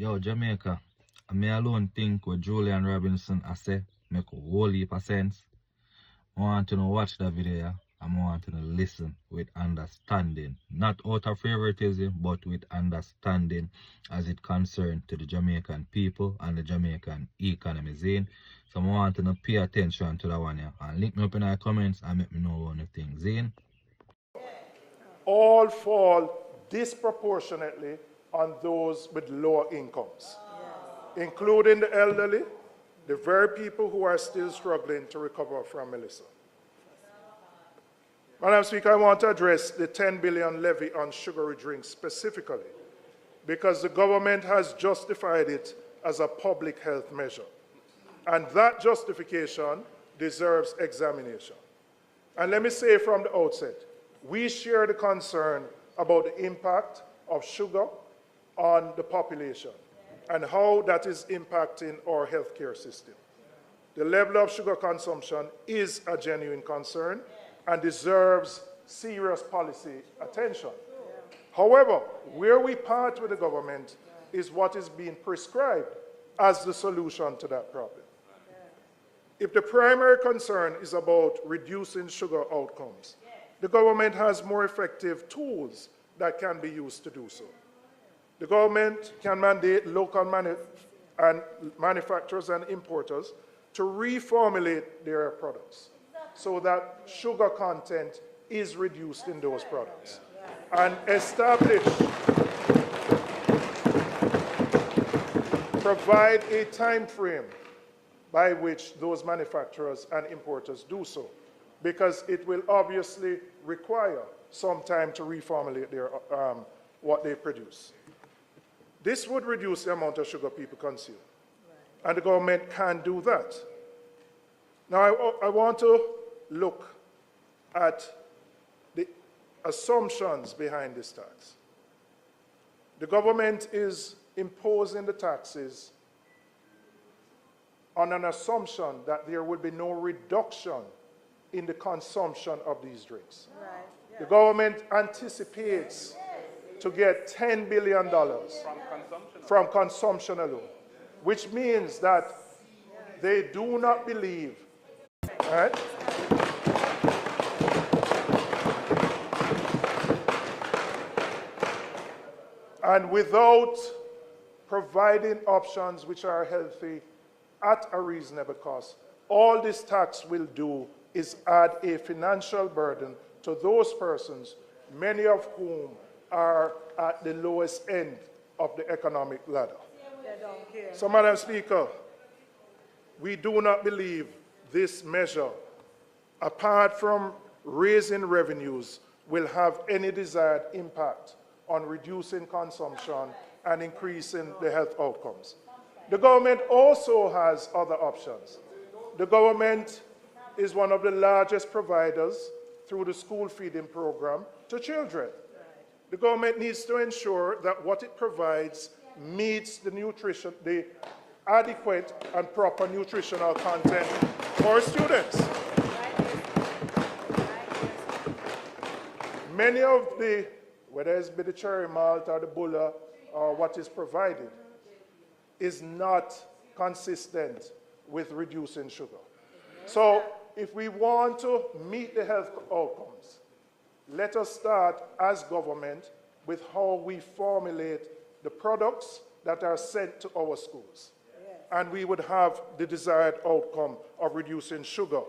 Yo, Jamaica, me alone think what Julian Robinson I say make a whole heap of sense. I want to know watch the video yeah? I want to know listen with understanding. Not out of favoritism, but with understanding as it concerns to the Jamaican people and the Jamaican economy. Zine. So I want to know pay attention to that one here. And link me up in the comments and make me know one of the things. Zine. All fall disproportionately on those with lower incomes, including the elderly, the very people who are still struggling to recover from Melissa. Madam Speaker, I want to address the 10 billion levy on sugary drinks specifically because the government has justified it as a public health measure. And that justification deserves examination. And let me say from the outset, we share the concern about the impact of sugar on the population and how that is impacting our healthcare system. The level of sugar consumption is a genuine concern and deserves serious policy attention. However, where we part with the government is what is being prescribed as the solution to that problem. If the primary concern is about reducing sugar outcomes, the government has more effective tools that can be used to do so. The government can mandate local manufacturers and importers to reformulate their products so that sugar content is reduced in those products and provide a time frame by which those manufacturers and importers do so, because it will obviously require some time to reformulate their, what they produce. This would reduce the amount of sugar people consume, and the government can do that. Now, I want to look at the assumptions behind this tax. The government is imposing the taxes on an assumption that there will be no reduction in the consumption of these drinks. Right. Yeah. The government anticipates to get $10 billion from consumption alone, which means that they do not believe, right? And without providing options which are healthy at a reasonable cost, all this tax will do is add a financial burden to those persons, many of whom are at the lowest end of the economic ladder. So, Madam Speaker, we do not believe this measure, apart from raising revenues, will have any desired impact on reducing consumption and increasing the health outcomes. The government also has other options. The government is one of the largest providers through the school feeding program to children. The government needs to ensure that what it provides meets the adequate and proper nutritional content for students. Many of the, whether it's the cherry malt or the bulla or what is provided, is not consistent with reducing sugar. So if we want to meet the health outcomes, let us start as government with how we formulate the products that are sent to our schools. And we would have the desired outcome of reducing sugar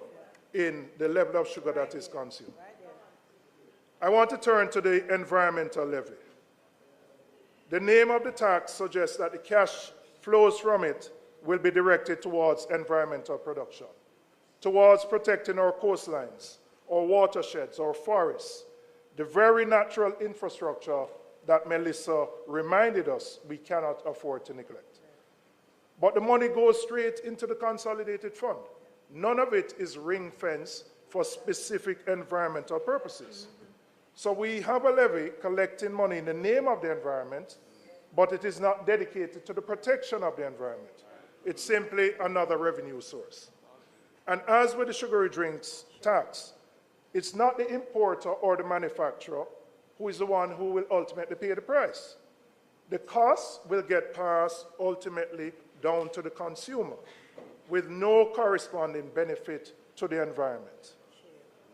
in the level of sugar that is consumed. I want to turn to the environmental levy. The name of the tax suggests that the cash flows from it will be directed towards environmental production, towards protecting our coastlines, our watersheds, our forests, the very natural infrastructure that Melissa reminded us we cannot afford to neglect. But the money goes straight into the consolidated fund. None of it is ring-fenced for specific environmental purposes. So we have a levy collecting money in the name of the environment, but it is not dedicated to the protection of the environment. It's simply another revenue source. And as with the sugary drinks tax, it's not the importer or the manufacturer who is the one who will ultimately pay the price. The cost will get passed ultimately down to the consumer with no corresponding benefit to the environment.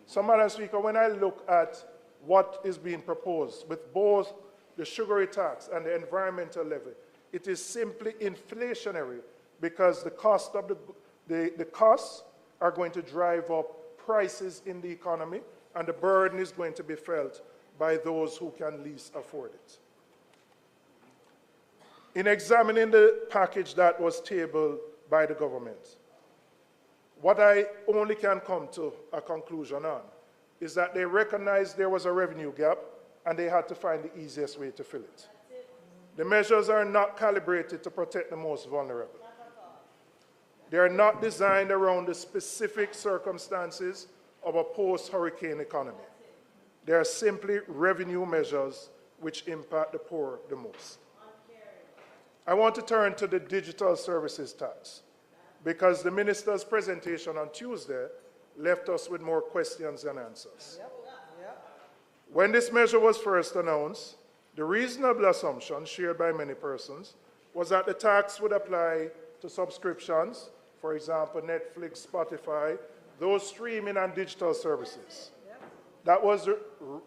So, Madam Speaker, when I look at what is being proposed with both the sugary tax and the environmental levy, it is simply inflationary because the cost of the costs are going to drive up prices in the economy, and the burden is going to be felt by those who can least afford it. In examining the package that was tabled by the government, what I only can come to a conclusion on is that they recognized there was a revenue gap and they had to find the easiest way to fill it. The measures are not calibrated to protect the most vulnerable. They are not designed around the specific circumstances of a post-hurricane economy. They are simply revenue measures which impact the poor the most. I want to turn to the digital services tax because the minister's presentation on Tuesday left us with more questions than answers. When this measure was first announced, the reasonable assumption shared by many persons was that the tax would apply to subscriptions, for example, Netflix, Spotify, those streaming and digital services. That was the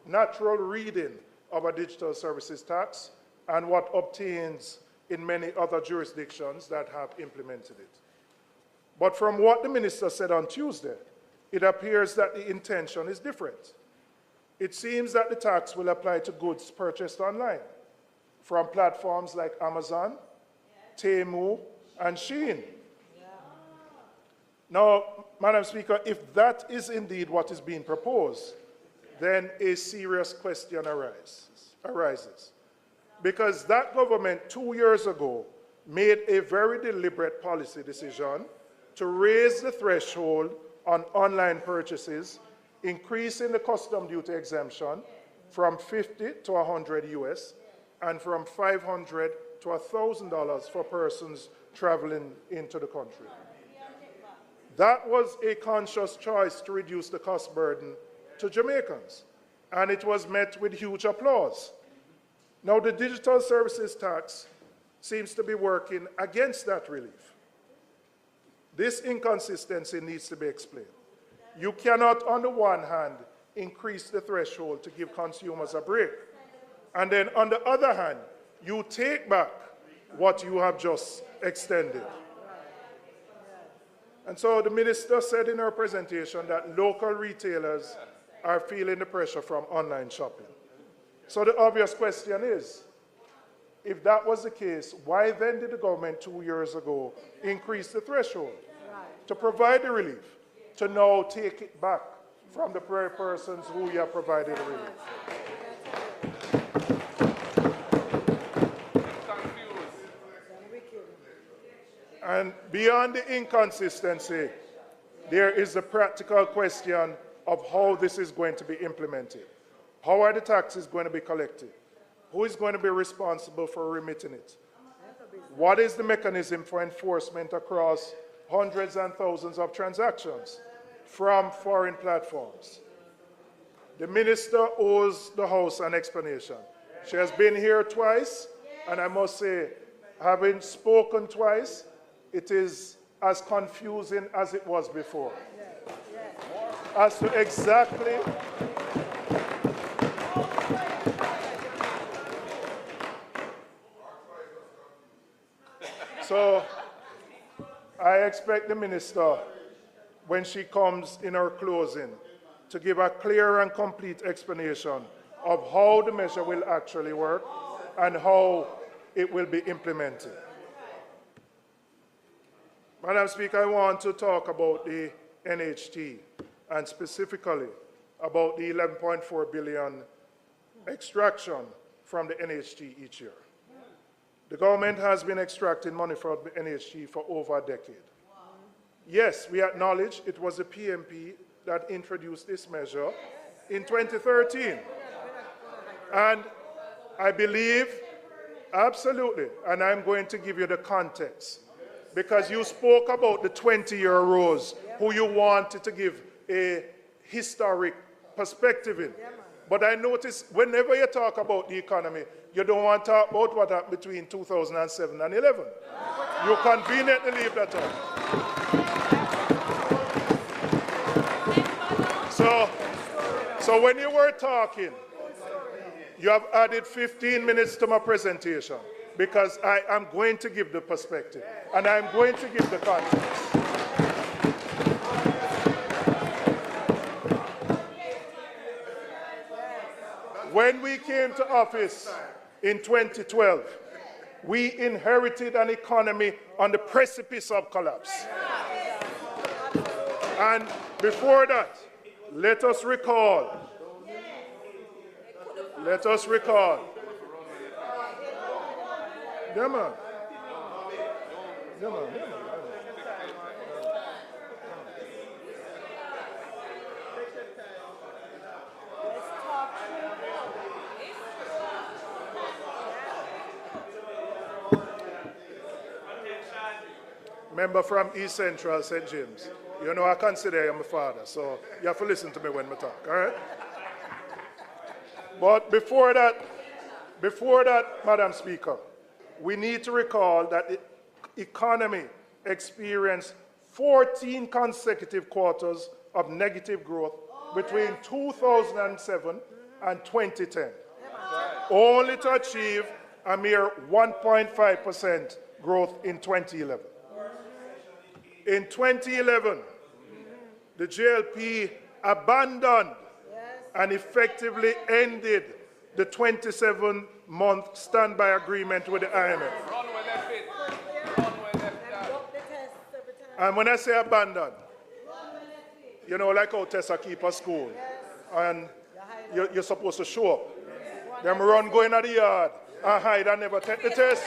natural reading of a digital services tax and what obtains in many other jurisdictions that have implemented it. But from what the minister said on Tuesday, it appears that the intention is different. It seems that the tax will apply to goods purchased online from platforms like Amazon, Temu, and Shein. Now, Madam Speaker, if that is indeed what is being proposed, then a serious question arises. Because that government 2 years ago made a very deliberate policy decision to raise the threshold on online purchases, increasing the custom duty exemption from 50 to 100 US and from $500 to $1,000 for persons traveling into the country. That was a conscious choice to reduce the cost burden to Jamaicans, and it was met with huge applause. Now, the digital services tax seems to be working against that relief. This inconsistency needs to be explained. You cannot, on the one hand, increase the threshold to give consumers a break, and then on the other hand, you take back what you have just extended. And so the minister said in her presentation that local retailers are feeling the pressure from online shopping. So the obvious question is, if that was the case, why then did the government 2 years ago increase the threshold to provide the relief, to now take it back from the very persons who you have provided the relief? And beyond the inconsistency, there is the practical question of how this is going to be implemented. How are the taxes going to be collected? Who is going to be responsible for remitting it? What is the mechanism for enforcement across hundreds and thousands of transactions from foreign platforms? The minister owes the House an explanation. She has been here twice, and I must say, having spoken twice, it is as confusing as it was before. As to exactly so I expect the minister, when she comes in her closing, to give a clear and complete explanation of how the measure will actually work and how it will be implemented. Madam Speaker, I want to talk about the NHT and specifically about the 11.4 billion extraction from the NHT each year. The government has been extracting money from the NHT for over a decade. Yes, we acknowledge it was the PMP that introduced this measure in 2013. And I believe, absolutely, and I'm going to give you the context, because you spoke about the 20-year-olds who you wanted to give a historic perspective in. But I notice whenever you talk about the economy, you don't want to talk about what happened between 2007 and 11. You conveniently leave that out. So when you were talking, you have added 15 minutes to my presentation because I am going to give the perspective and I'm going to give the context. When we came to office in 2012, we inherited an economy on the precipice of collapse. And before that, let us recall. Yeah, man. Member from East Central, St. James. You know, I consider you my father, so you have to listen to me when I talk, all right? But before that, Madam Speaker, we need to recall that the economy experienced 14 consecutive quarters of negative growth between 2007 and 2010, only to achieve a mere 1.5% growth in 2011. In 2011, the JLP abandoned and effectively ended the 27-month standby agreement with the IMF. And when I say abandoned, you know, like how Tessa keep a school, and you're supposed to show up. Them run going at the yard and hide and never take the test.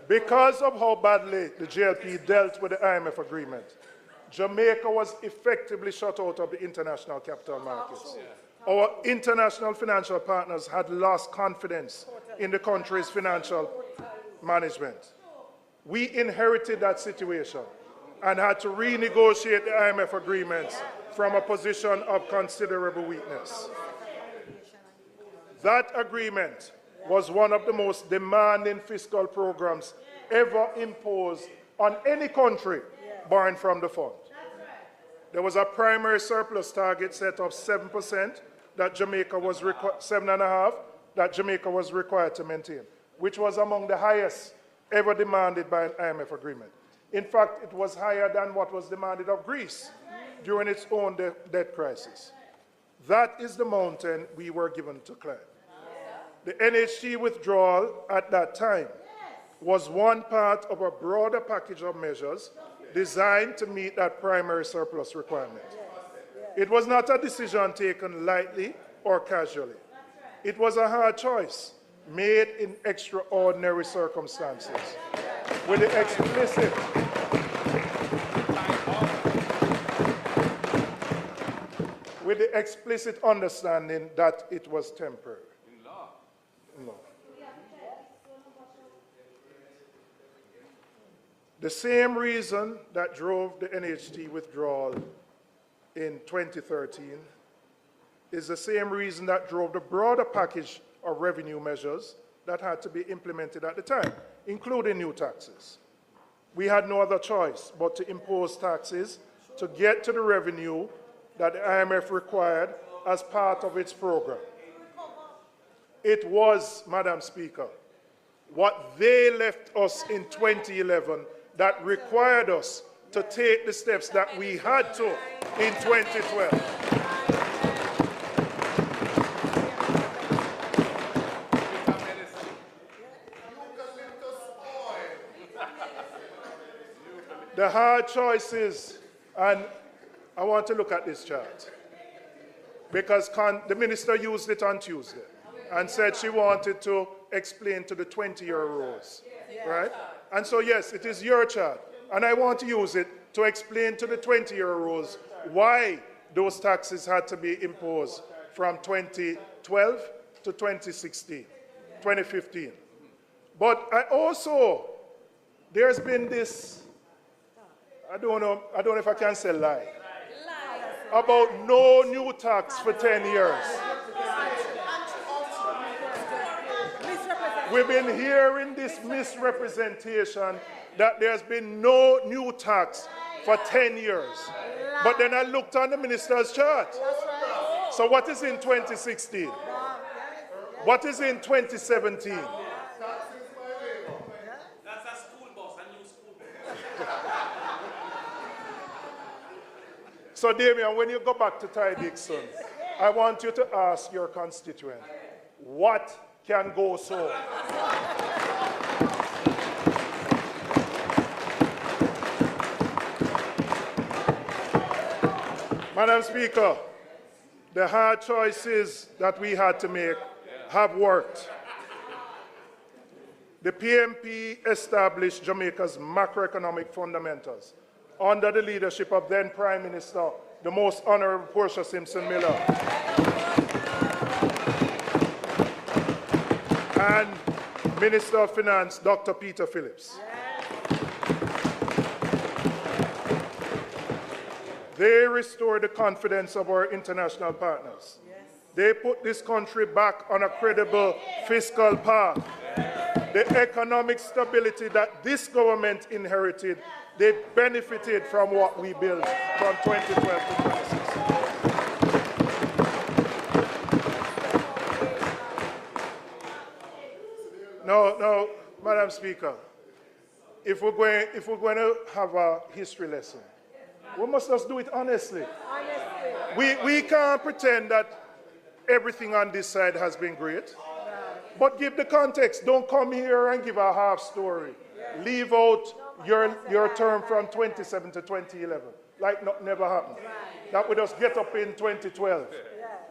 Because of how badly the JLP dealt with the IMF agreement, Jamaica was effectively shut out of the international capital markets. Our international financial partners had lost confidence in the country's financial management. We inherited that situation and had to renegotiate the IMF agreements from a position of considerable weakness. That agreement was one of the most demanding fiscal programs ever imposed on any country borrowing from the fund. There was a primary surplus target set of 7% that Jamaica was 7.5% that Jamaica was required to maintain, which was among the highest ever demanded by an IMF agreement. In fact, it was higher than what was demanded of Greece during its own debt crisis. That is the mountain we were given to climb. The NHT withdrawal at that time was one part of a broader package of measures designed to meet that primary surplus requirement. It was not a decision taken lightly or casually. It was a hard choice made in extraordinary circumstances with the explicit understanding that it was temporary. No. The same reason that drove the NHT withdrawal in 2013 is the same reason that drove the broader package of revenue measures that had to be implemented at the time, including new taxes. We had no other choice but to impose taxes to get to the revenue that the IMF required as part of its program. It was, Madam Speaker, what they left us in 2011 that required us to take the steps that we had to in 2012. The hard choices, and I want to look at this chart, because the minister used it on Tuesday and said she wanted to explain to the 20-year rows, right? And so, yes, it is your chart, and I want to use it to explain to the 20-year rows why those taxes had to be imposed from 2012 to 2016, 2015. But there's been this, I don't know if I can say lie, about no new tax for 10 years. We've been hearing this misrepresentation that there's been no new tax for 10 years. But then I looked on the minister's chart. So what is in 2016? What is in 2017? That's a school bus, a new school bus. So Damien, when you go back to Ty Dixon, I want you to ask your constituent, what can go so? Madam Speaker, the hard choices that we had to make have worked. The PMP established Jamaica's macroeconomic fundamentals under the leadership of then Prime Minister, the Most Honorable Portia Simpson Miller, and Minister of Finance, Dr. Peter Phillips. They restored the confidence of our international partners. They put this country back on a credible fiscal path. The economic stability that this government inherited, they benefited from what we built from 2012 to 2016. No, Madam Speaker, if we're going to have a history lesson, we must just do it honestly. We can't pretend that everything on this side has been great. But give the context. Don't come here and give a half story. Leave out your term from 27 to 2011. Like nothing never happened. That we just get up in 2012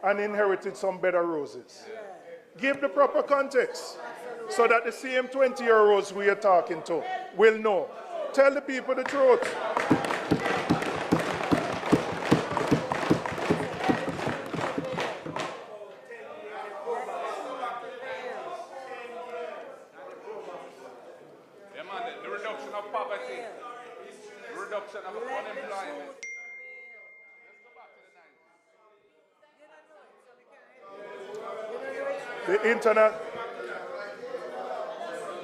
and inherited some better roses. Give the proper context so that the same 20-year-olds we are talking to will know. Tell the people the truth. The reduction of poverty, the reduction of unemployment. The internet.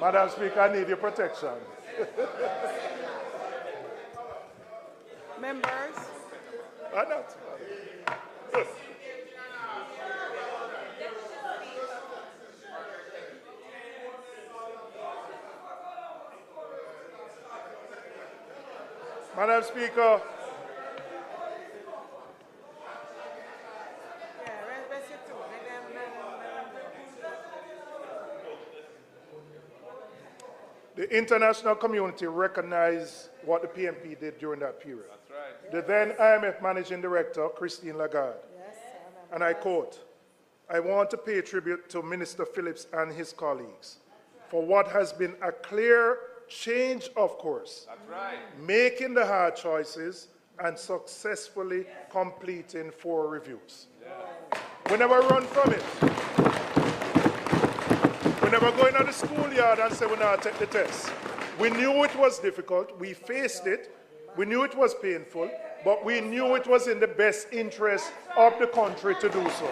Madam Speaker, I need your protection. Members. Why not? Madam Speaker, the international community recognized what the PMP did during that period. That's right. The then IMF Managing Director, Christine Lagarde, and I quote, "I want to pay tribute to Minister Phillips and his colleagues for what has been a clear change of course, That's right. making the hard choices and successfully completing 4 reviews." We never run from it. We never go into the schoolyard and say we're not take the test. We knew it was difficult. We faced it. We knew it was painful, but we knew it was in the best interest of the country to do so.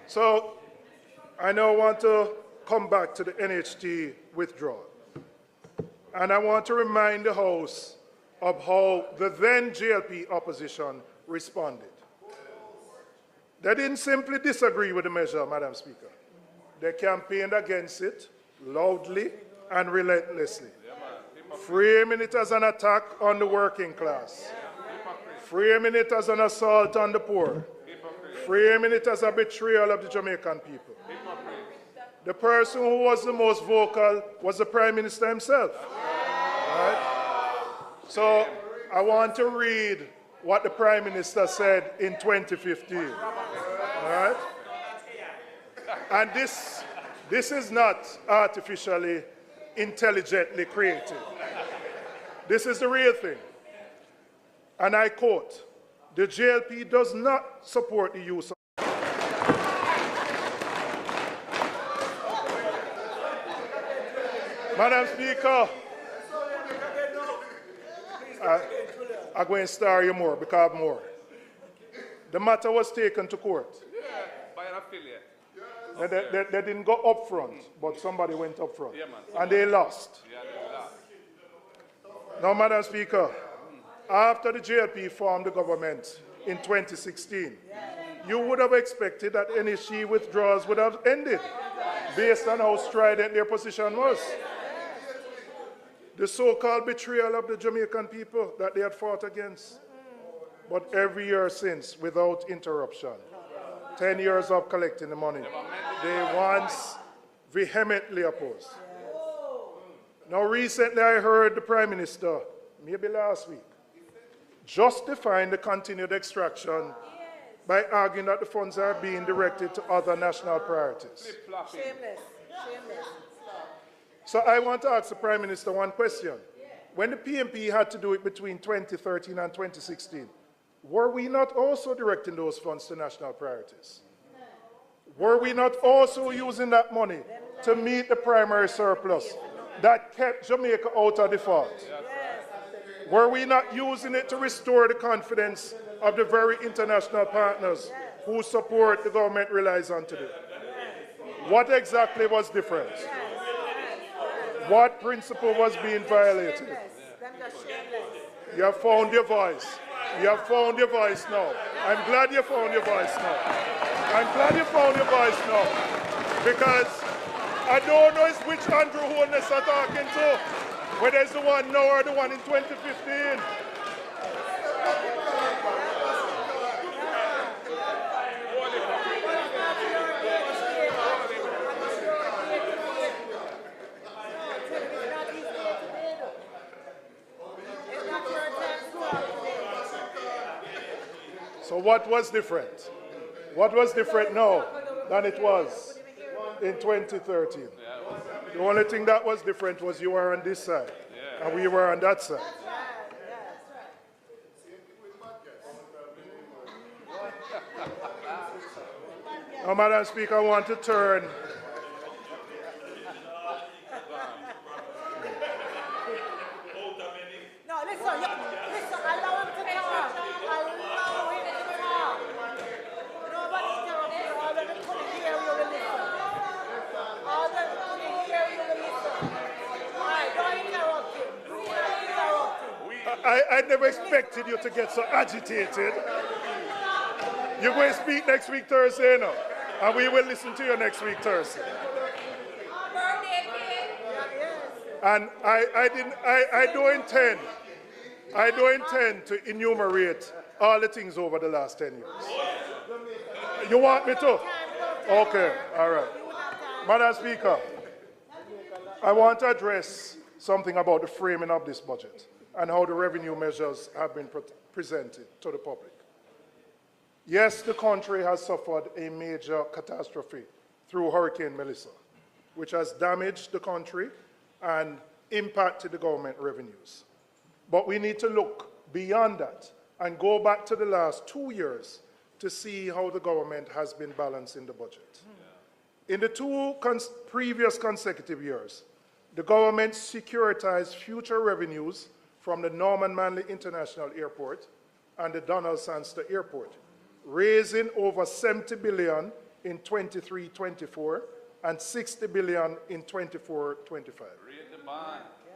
So I now want to come back to the NHT withdrawal. And I want to remind the House of how the then JLP opposition responded. They didn't simply disagree with the measure, Madam Speaker. They campaigned against it loudly and relentlessly, framing it as an attack on the working class, framing it as an assault on the poor, framing it as a betrayal of the Jamaican people. The person who was the most vocal was the Prime Minister himself. Right? So I want to read what the Prime Minister said in 2015. Right? And this is not artificially, intelligently created. This is the real thing. and I quote, "The JLP does not support the use of..." Madam Speaker, I'm going to star you more because more. The matter was taken to court. By an affiliate. They didn't go up front, but somebody went up front. Yeah, man. And they lost. Yeah, they lost. Now, Madam Speaker, after the JLP formed the government in 2016, you would have expected that NSG withdrawals would have ended based on how strident their position was. The so-called betrayal of the Jamaican people that they had fought against. But every year since, without interruption, 10 years of collecting the money, they once vehemently opposed. Now, recently I heard the Prime Minister, maybe last week, justifying the continued extraction by arguing that the funds are being directed to other national priorities. Shameless. Shameless. So I want to ask the Prime Minister one question. When the PMP had to do it between 2013 and 2016, were we not also directing those funds to national priorities? Were we not also using that money to meet the primary surplus that kept Jamaica out of default? Were we not using it to restore the confidence of the very international partners whose support the government relies on today? What exactly was different? What principle was being violated? You have found your voice. You have found your voice now. I'm glad you found your voice now. I'm glad you found your voice now. Because I don't know which Andrew Holness are talking to, whether it's the one now or the one in 2015. So what was different? What was different now than it was in 2013? The only thing that was different was you were on this side and we were on that side. Now, Madam Speaker, I want to turn. No, listen, allow him to talk. Allow him to talk. Nobody interrupt you. All of them couldn't hear you, will listen. All of them couldn't hear you, will listen. All right, don't interrupt him. Do not interrupt him. I never expected you to get so agitated. You're going to speak next week Thursday, you know, and we will listen to you next week Thursday. And I don't intend to enumerate all the things over the last 10 years. You want me to? Okay, all right. Madam Speaker, I want to address something about the framing of this budget and how the revenue measures have been presented to the public. Yes, the country has suffered a major catastrophe through Hurricane Melissa, which has damaged the country and impacted the government revenues. But we need to look beyond that and go back to the last 2 years to see how the government has been balancing the budget. In the two previous consecutive years, the government securitized future revenues from the Norman Manley International Airport and the Donald Sangster Airport, raising over 70 billion in 23-24 and 60 billion in 24-25.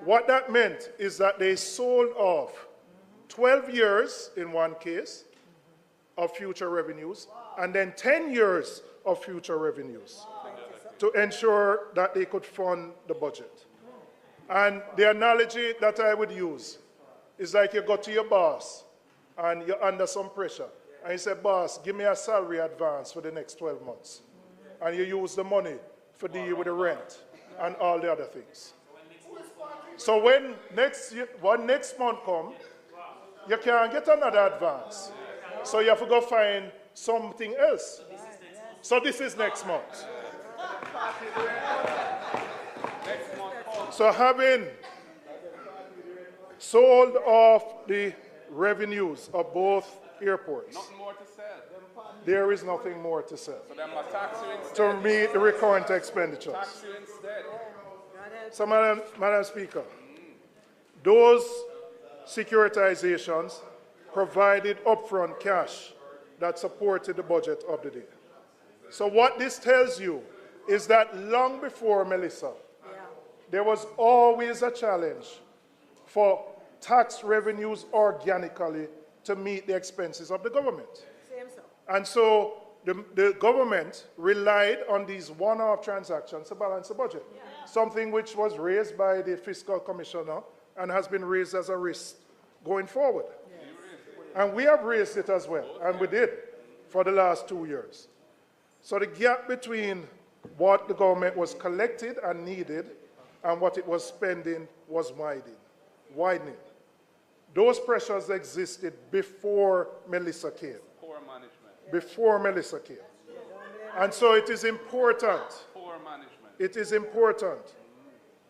What that meant is that they sold off 12 years in one case of future revenues and then 10 years of future revenues to ensure that they could fund the budget. And the analogy that I would use is like you go to your boss and you're under some pressure and you say, boss, give me a salary advance for the next 12 months. And you use the money for deal with the rent and all the other things. So when next month comes, you can't get another advance. So you have to go find something else. So this is next month. So having sold off the revenues of both airports, Nothing more to sell. there is nothing more to sell So them must tax you instead. to meet the recurrent expenditures. Tax you instead. So, Madam Speaker, those securitizations provided upfront cash that supported the budget of the day. So what this tells you is that long before Melissa, there was always a challenge for tax revenues organically to meet the expenses of the government. Same so. And so the government relied on these one-off transactions to balance the budget, something which was raised by the fiscal commissioner and has been raised as a risk going forward. And we have raised it as well, and we did for the last 2 years. So the gap between what the government was collected and needed and what it was spending was widening. Those pressures existed before Melissa came. Poor management. Before Melissa came. And so it is important, Poor management. it is important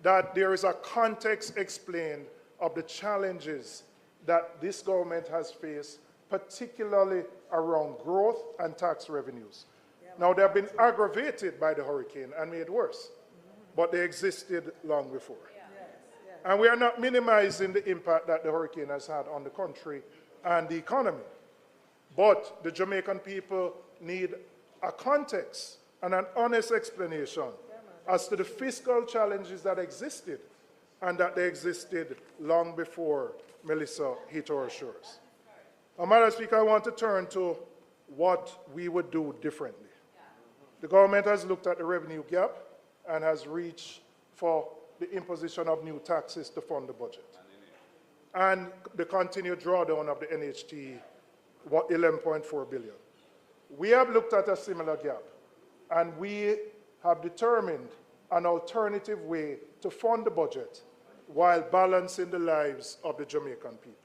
that there is a context explained of the challenges that this government has faced, particularly around growth and tax revenues. Now, they have been aggravated by the hurricane and made worse, but they existed long before. And we are not minimizing the impact that the hurricane has had on the country and the economy. But the Jamaican people need a context and an honest explanation as to the fiscal challenges that existed and that they existed long before Melissa hit our shores. Madam Speaker, I want to turn to what we would do differently. The government has looked at the revenue gap and has reached for the imposition of new taxes to fund the budget. And the continued drawdown of the NHT, what, 11.4 billion. We have looked at a similar gap, and we have determined an alternative way to fund the budget while balancing the lives of the Jamaican people.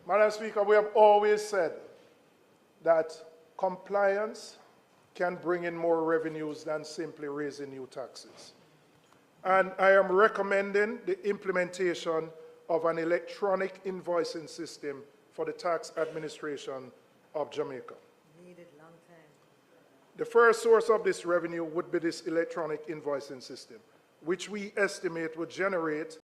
Madam Speaker, we have always said that compliance can bring in more revenues than simply raising new taxes. And I am recommending the implementation of an electronic invoicing system for the tax administration of Jamaica. Needed long time. The first source of this revenue would be this electronic invoicing system, which we estimate would generate